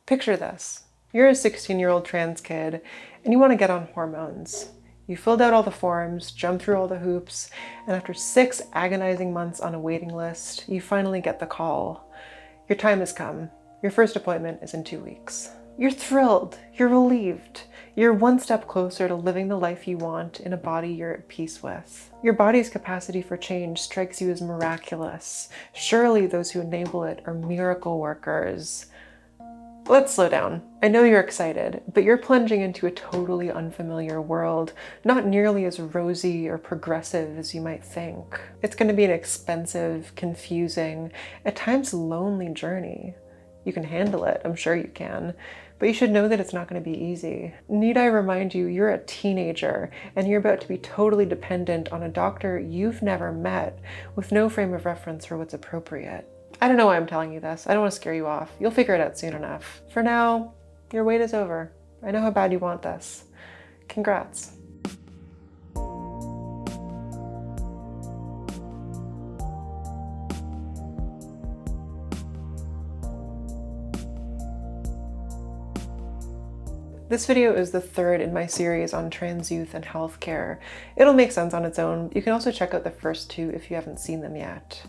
Picture this. You're a 16-year-old trans kid and you want to get on hormones. You filled out all the forms, jumped through all the hoops, and after 6 agonizing months on a waiting list, you finally get the call. Your time has come. Your first appointment is in 2 weeks. You're thrilled. You're relieved. You're one step closer to living the life you want in a body you're at peace with. Your body's capacity for change strikes you as miraculous. Surely those who enable it are miracle workers. Let's slow down. I know you're excited, but you're plunging into a totally unfamiliar world, not nearly as rosy or progressive as you might think. It's going to be an expensive, confusing, at times lonely journey. You can handle it, I'm sure you can, but you should know that it's not going to be easy. Need I remind you, you're a teenager, and you're about to be totally dependent on a doctor you've never met, with no frame of reference for what's appropriate. I don't know why I'm telling you this. I don't want to scare you off. You'll figure it out soon enough. For now, your wait is over. I know how bad you want this. Congrats. This video is the third in my series on trans youth and healthcare. It'll make sense on its own. You can also check out the first 2 if you haven't seen them yet.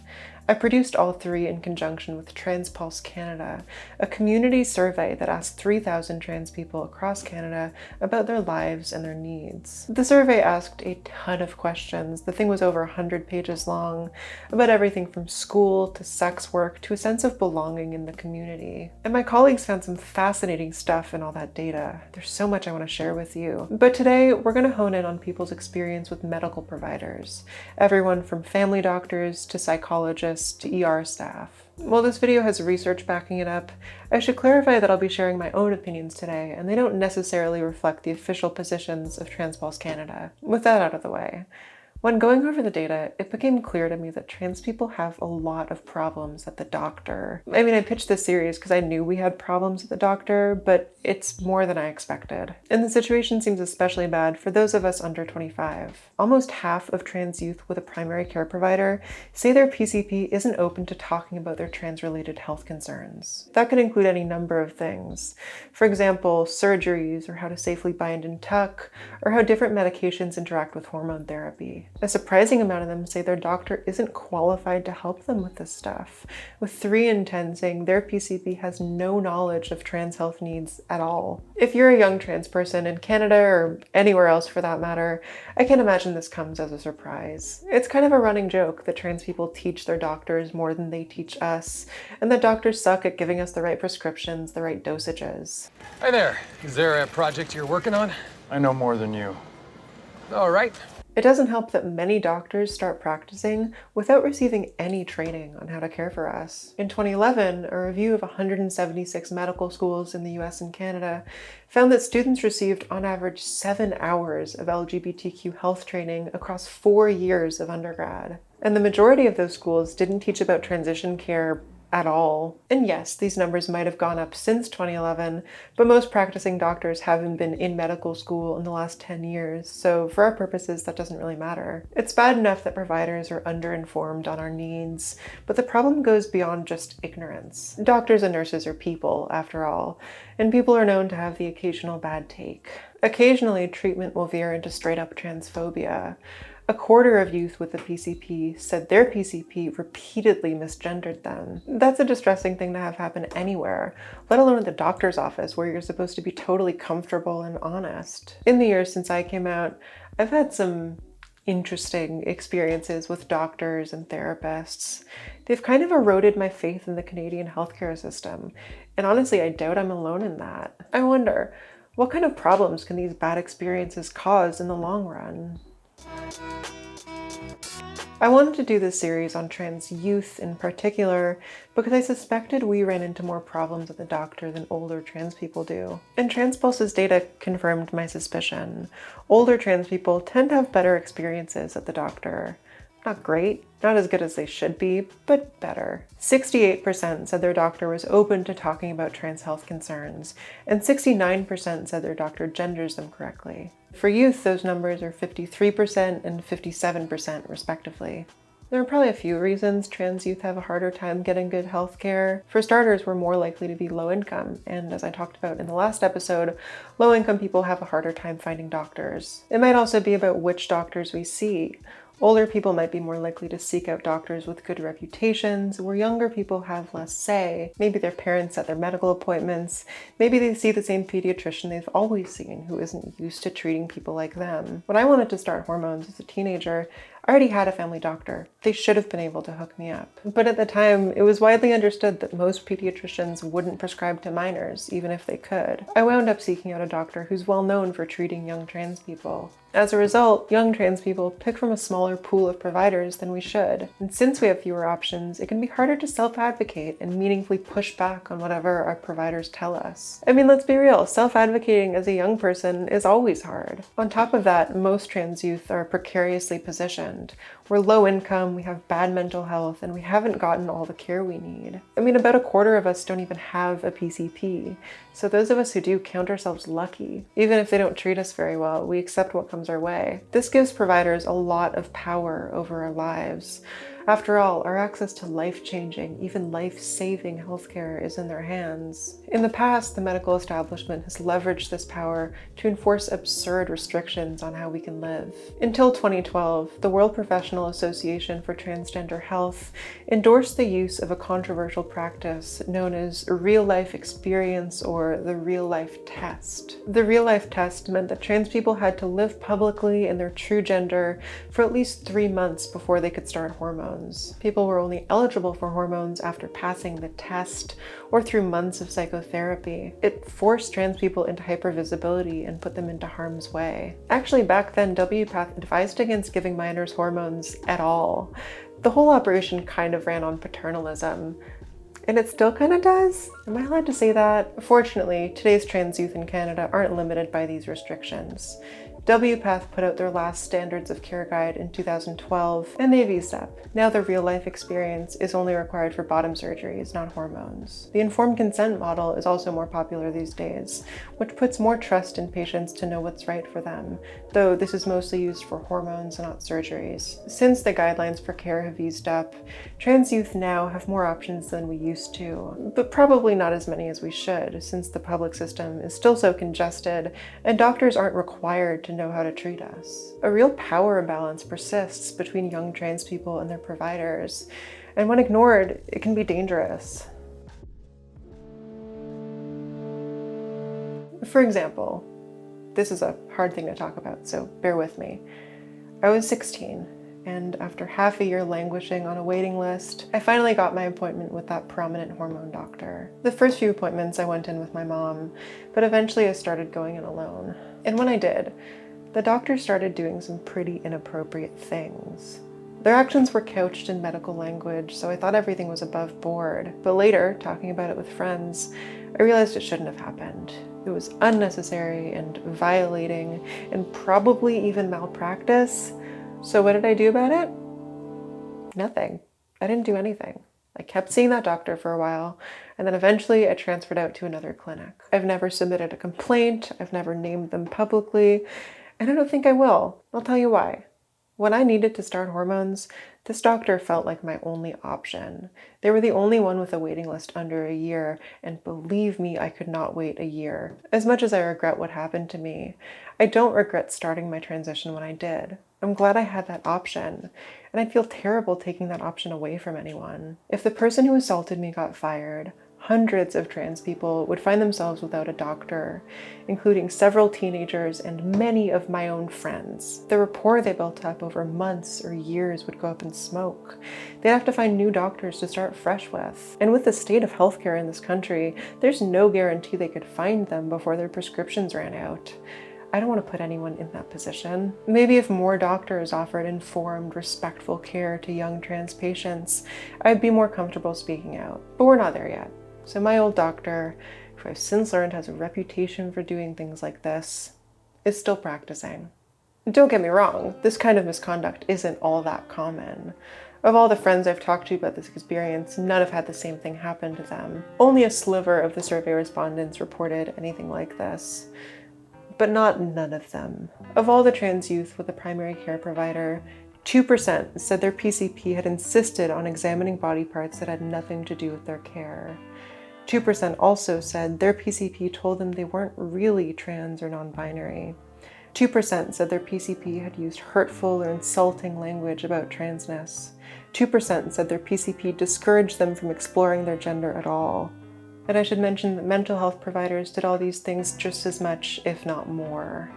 I produced all 3 in conjunction with TransPulse Canada, a community survey that asked 3,000 trans people across Canada about their lives and their needs. The survey asked a ton of questions. The thing was over 100 pages long, about everything from school to sex work to a sense of belonging in the community. And my colleagues found some fascinating stuff in all that data. There's so much I want to share with you. But today we're going to hone in on people's experience with medical providers, everyone from family doctors to psychologists to ER staff. While this video has research backing it up, I should clarify that I'll be sharing my own opinions today, and they don't necessarily reflect the official positions of TransPulse Canada. With that out of the way, when going over the data, it became clear to me that trans people have a lot of problems at the doctor. I mean, I pitched this series because I knew we had problems at the doctor, but it's more than I expected. And the situation seems especially bad for those of us under 25. Almost half of trans youth with a primary care provider say their PCP isn't open to talking about their trans-related health concerns. That could include any number of things. For example, surgeries, or how to safely bind and tuck, or how different medications interact with hormone therapy. A surprising amount of them say their doctor isn't qualified to help them with this stuff, with 3 in 10 saying their PCP has no knowledge of trans health needs at all. If you're a young trans person in Canada, or anywhere else for that matter, I can't imagine this comes as a surprise. It's kind of a running joke that trans people teach their doctors more than they teach us, and that doctors suck at giving us the right prescriptions, the right dosages. Hi there. Is there a project you're working on? I know more than you. All right. It doesn't help that many doctors start practicing without receiving any training on how to care for us. In 2011, a review of 176 medical schools in the US and Canada found that students received on average 7 hours of LGBTQ health training across 4 years of undergrad. And the majority of those schools didn't teach about transition care at all. And yes, these numbers might have gone up since 2011, but most practicing doctors haven't been in medical school in the last 10 years, so for our purposes, that doesn't really matter. It's bad enough that providers are underinformed on our needs, but the problem goes beyond just ignorance. Doctors and nurses are people, after all, and people are known to have the occasional bad take. Occasionally, treatment will veer into straight-up transphobia. A quarter of youth with a PCP said their PCP repeatedly misgendered them. That's a distressing thing to have happen anywhere, let alone at the doctor's office where you're supposed to be totally comfortable and honest. In the years since I came out, I've had some interesting experiences with doctors and therapists. They've kind of eroded my faith in the Canadian healthcare system, and honestly, I doubt I'm alone in that. I wonder, what kind of problems can these bad experiences cause in the long run? I wanted to do this series on trans youth in particular because I suspected we ran into more problems at the doctor than older trans people do. And TransPulse's data confirmed my suspicion. Older trans people tend to have better experiences at the doctor. Not great, not as good as they should be, but better. 68% said their doctor was open to talking about trans health concerns, and 69% said their doctor genders them correctly. For youth, those numbers are 53% and 57% respectively. There are probably a few reasons trans youth have a harder time getting good health care. For starters, we're more likely to be low income, and as I talked about in the last episode, low income people have a harder time finding doctors. It might also be about which doctors we see. Older people might be more likely to seek out doctors with good reputations, where younger people have less say. Maybe their parents set their medical appointments. Maybe they see the same pediatrician they've always seen who isn't used to treating people like them. When I wanted to start hormones as a teenager, I already had a family doctor. They should have been able to hook me up. But at the time, it was widely understood that most pediatricians wouldn't prescribe to minors, even if they could. I wound up seeking out a doctor who's well known for treating young trans people. As a result, young trans people pick from a smaller pool of providers than we should. And since we have fewer options, it can be harder to self-advocate and meaningfully push back on whatever our providers tell us. I mean, let's be real, self-advocating as a young person is always hard. On top of that, most trans youth are precariously positioned. We're low income, we have bad mental health, and we haven't gotten all the care we need. I mean, about a quarter of us don't even have a PCP. So those of us who do count ourselves lucky. Even if they don't treat us very well, we accept what comes our way. This gives providers a lot of power over our lives. After all, our access to life-changing, even life-saving healthcare is in their hands. In the past, the medical establishment has leveraged this power to enforce absurd restrictions on how we can live. Until 2012, the World Professional Association for Transgender Health endorsed the use of a controversial practice known as a real-life experience or the real-life test. The real-life test meant that trans people had to live publicly in their true gender for at least 3 months before they could start hormones. People were only eligible for hormones after passing the test or through months of psychotherapy. It forced trans people into hypervisibility and put them into harm's way. Actually, back then, WPATH advised against giving minors hormones at all. The whole operation kind of ran on paternalism. And it still kind of does? Am I allowed to say that? Fortunately, today's trans youth in Canada aren't limited by these restrictions. WPATH put out their last Standards of Care Guide in 2012, and they've eased up. Now the real-life experience is only required for bottom surgeries, not hormones. The informed consent model is also more popular these days, which puts more trust in patients to know what's right for them, though this is mostly used for hormones and not surgeries. Since the guidelines for care have eased up, trans youth now have more options than we used to, but probably not as many as we should, since the public system is still so congested and doctors aren't required to know how to treat us. A real power imbalance persists between young trans people and their providers, and when ignored, it can be dangerous. For example, this is a hard thing to talk about, so bear with me. I was 16, and after half a year languishing on a waiting list, I finally got my appointment with that prominent hormone doctor. The first few appointments I went in with my mom, but eventually I started going in alone. And when I did, the doctor started doing some pretty inappropriate things. Their actions were couched in medical language, so I thought everything was above board. But later, talking about it with friends, I realized it shouldn't have happened. It was unnecessary and violating and probably even malpractice. So what did I do about it? Nothing. I didn't do anything. I kept seeing that doctor for a while, and then eventually I transferred out to another clinic. I've never submitted a complaint, I've never named them publicly, and I don't think I will. I'll tell you why. When I needed to start hormones, this doctor felt like my only option. They were the only one with a waiting list under a year, and believe me, I could not wait a year. As much as I regret what happened to me, I don't regret starting my transition when I did. I'm glad I had that option, and I'd feel terrible taking that option away from anyone. If the person who assaulted me got fired, hundreds of trans people would find themselves without a doctor, including several teenagers and many of my own friends. The rapport they built up over months or years would go up in smoke. They'd have to find new doctors to start fresh with. And with the state of healthcare in this country, there's no guarantee they could find them before their prescriptions ran out. I don't want to put anyone in that position. Maybe if more doctors offered informed, respectful care to young trans patients, I'd be more comfortable speaking out. But we're not there yet. So my old doctor, who I've since learned has a reputation for doing things like this, is still practicing. Don't get me wrong, this kind of misconduct isn't all that common. Of all the friends I've talked to about this experience, none have had the same thing happen to them. Only a sliver of the survey respondents reported anything like this. But not none of them. Of all the trans youth with a primary care provider, 2% said their PCP had insisted on examining body parts that had nothing to do with their care. 2% also said their PCP told them they weren't really trans or non-binary. 2% said their PCP had used hurtful or insulting language about transness. 2% said their PCP discouraged them from exploring their gender at all. And I should mention that mental health providers did all these things just as much, if not more.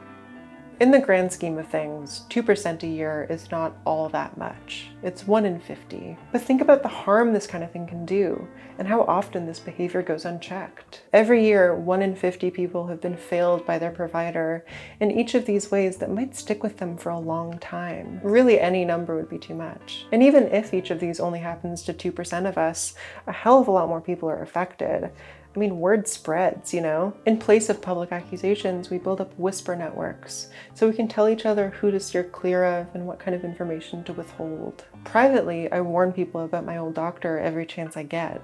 In the grand scheme of things, 2% a year is not all that much. It's 1 in 50. But think about the harm this kind of thing can do, and how often this behavior goes unchecked. Every year, 1 in 50 people have been failed by their provider in each of these ways that might stick with them for a long time. Really, any number would be too much. And even if each of these only happens to 2% of us, a hell of a lot more people are affected. I mean, word spreads, you know? In place of public accusations, we build up whisper networks, so we can tell each other who to steer clear of and what kind of information to withhold. Privately, I warn people about my old doctor every chance I get.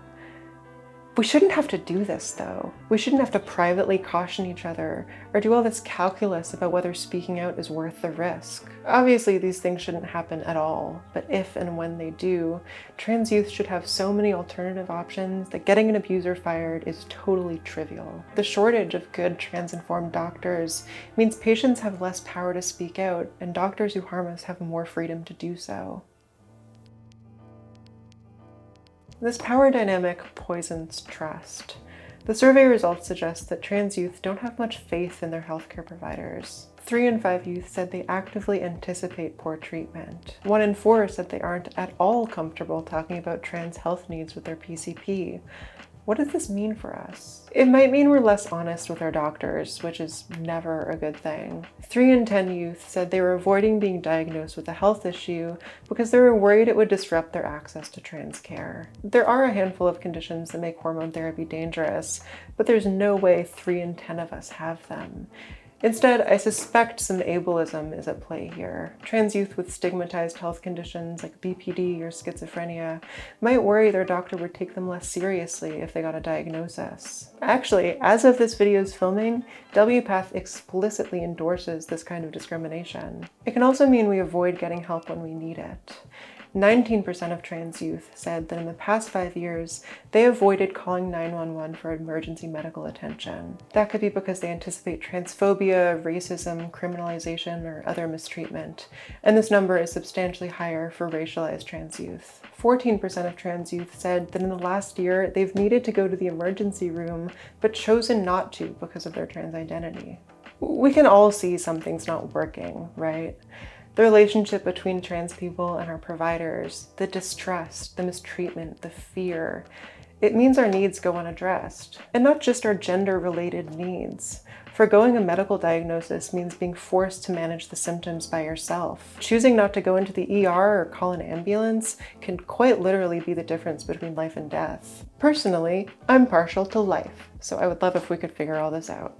We shouldn't have to do this, though. We shouldn't have to privately caution each other or do all this calculus about whether speaking out is worth the risk. Obviously, these things shouldn't happen at all, but if and when they do, trans youth should have so many alternative options that getting an abuser fired is totally trivial. The shortage of good trans-informed doctors means patients have less power to speak out, and doctors who harm us have more freedom to do so. This power dynamic poisons trust. The survey results suggest that trans youth don't have much faith in their healthcare providers. 3 in 5 youth said they actively anticipate poor treatment. 1 in 4 said they aren't at all comfortable talking about trans health needs with their PCP. What does this mean for us? It might mean we're less honest with our doctors, which is never a good thing. 3 in 10 youth said they were avoiding being diagnosed with a health issue because they were worried it would disrupt their access to trans care. There are a handful of conditions that make hormone therapy dangerous, but there's no way 3 in 10 of us have them. Instead, I suspect some ableism is at play here. Trans youth with stigmatized health conditions like BPD or schizophrenia might worry their doctor would take them less seriously if they got a diagnosis. Actually, as of this video's filming, WPATH explicitly endorses this kind of discrimination. It can also mean we avoid getting help when we need it. 19% of trans youth said that in the past 5 years, they avoided calling 911 for emergency medical attention. That could be because they anticipate transphobia, racism, criminalization, or other mistreatment. And this number is substantially higher for racialized trans youth. 14% of trans youth said that in the last year, they've needed to go to the emergency room, but chosen not to because of their trans identity. We can all see something's not working, right? The relationship between trans people and our providers, the distrust, the mistreatment, the fear, it means our needs go unaddressed. And not just our gender-related needs. Forgoing a medical diagnosis means being forced to manage the symptoms by yourself. Choosing not to go into the ER or call an ambulance can quite literally be the difference between life and death. Personally, I'm partial to life, so I would love if we could figure all this out.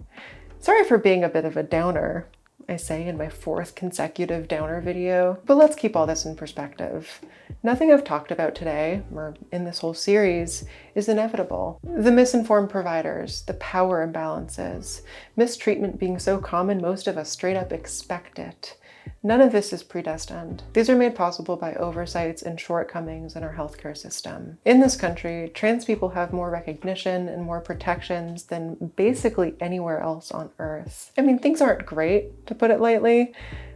Sorry for being a bit of a downer, I say in my 4th consecutive downer video, but let's keep all this in perspective. Nothing I've talked about today, or in this whole series, is inevitable. The misinformed providers, the power imbalances, mistreatment being so common most of us straight up expect it. None of this is predestined. These are made possible by oversights and shortcomings in our healthcare system. In this country, trans people have more recognition and more protections than basically anywhere else on Earth. I mean, things aren't great, to put it lightly,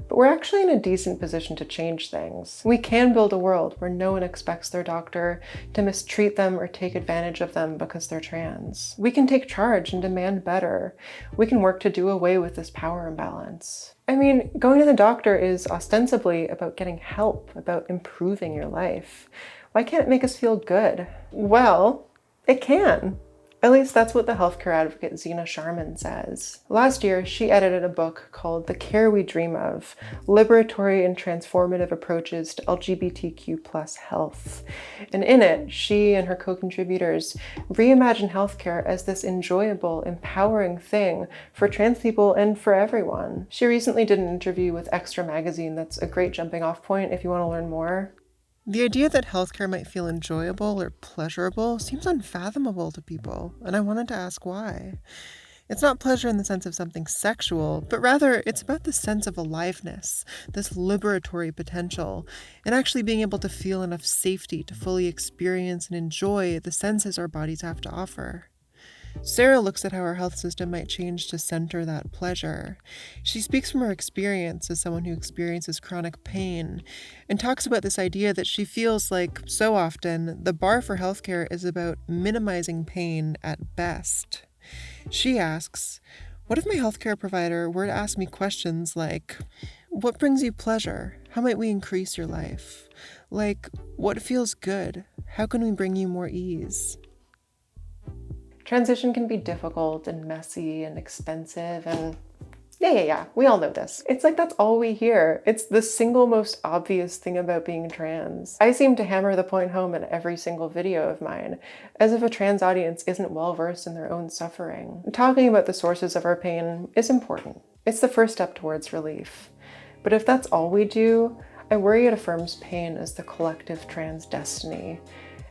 but we're actually in a decent position to change things. We can build a world where no one expects their doctor to mistreat them or take advantage of them because they're trans. We can take charge and demand better. We can work to do away with this power imbalance. I mean, going to the doctor is ostensibly about getting help, about improving your life. Why can't it make us feel good? Well, it can. At least that's what the healthcare advocate Zena Sharman says. Last year, she edited a book called The Care We Dream Of: Liberatory and Transformative Approaches to LGBTQ+ Health. And in it, she and her co-contributors reimagine healthcare as this enjoyable, empowering thing for trans people and for everyone. She recently did an interview with Extra Magazine that's a great jumping off point if you want to learn more. The idea that healthcare might feel enjoyable or pleasurable seems unfathomable to people, and I wanted to ask why. It's not pleasure in the sense of something sexual, but rather it's about the sense of aliveness, this liberatory potential, and actually being able to feel enough safety to fully experience and enjoy the senses our bodies have to offer. Sarah looks at how our health system might change to center that pleasure. She speaks from her experience as someone who experiences chronic pain and talks about this idea that she feels like, so often, the bar for healthcare is about minimizing pain at best. She asks, what if my healthcare provider were to ask me questions like, what brings you pleasure? How might we increase your life? Like, what feels good? How can we bring you more ease? Transition can be difficult and messy and expensive and yeah, we all know this. It's like that's all we hear. It's the single most obvious thing about being trans. I seem to hammer the point home in every single video of mine, as if a trans audience isn't well versed in their own suffering. Talking about the sources of our pain is important. It's the first step towards relief. But if that's all we do, I worry it affirms pain as the collective trans destiny.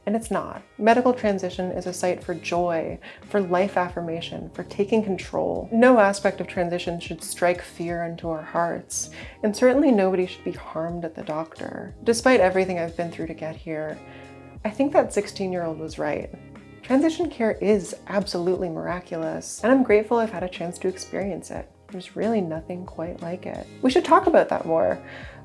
And it's not. Medical transition is a site for joy, for life affirmation, for taking control. No aspect of transition should strike fear into our hearts, and certainly nobody should be harmed at the doctor. Despite everything I've been through to get here, I think that 16-year-old was right. Transition care is absolutely miraculous, and I'm grateful I've had a chance to experience it. There's really nothing quite like it. We should talk about that more.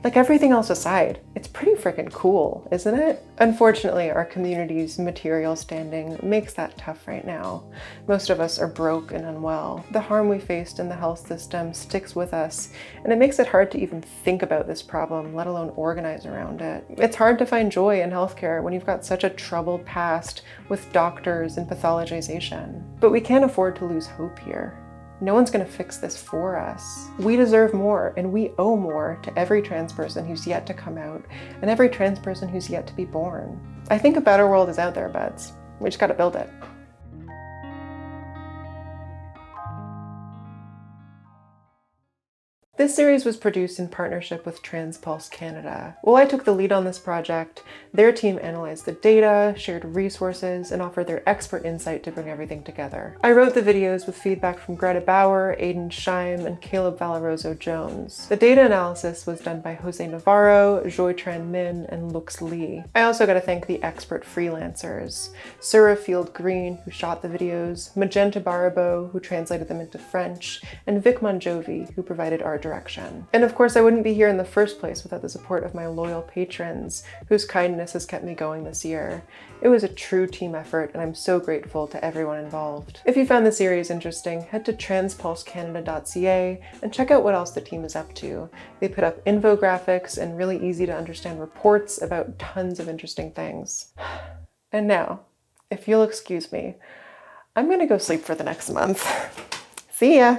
Like everything else aside, it's pretty freaking cool, isn't it? Unfortunately, our community's material standing makes that tough right now. Most of us are broke and unwell. The harm we faced in the health system sticks with us, and it makes it hard to even think about this problem, let alone organize around it. It's hard to find joy in healthcare when you've got such a troubled past with doctors and pathologization. But we can't afford to lose hope here. No one's gonna fix this for us. We deserve more, and we owe more to every trans person who's yet to come out, and every trans person who's yet to be born. I think a better world is out there, buds. We just gotta build it. This series was produced in partnership with TransPulse Canada. While I took the lead on this project, their team analyzed the data, shared resources, and offered their expert insight to bring everything together. I wrote the videos with feedback from Greta Bauer, Ayden Scheim, and Caleb Valorozo-Jones. The data analysis was done by Jose Navarro, Gioi, Tran, Minh, and Lux Lee. I also got to thank the expert freelancers, Surah Field Green, who shot the videos, Magenta Baribeau, who translated them into French, and Vic Mongiovi, who provided art direction. And of course, I wouldn't be here in the first place without the support of my loyal patrons, whose kindness has kept me going this year. It was a true team effort, and I'm so grateful to everyone involved. If you found the series interesting, head to transpulsecanada.ca and check out what else the team is up to. They put up infographics and really easy to understand reports about tons of interesting things. And now, if you'll excuse me, I'm gonna go sleep for the next month. See ya!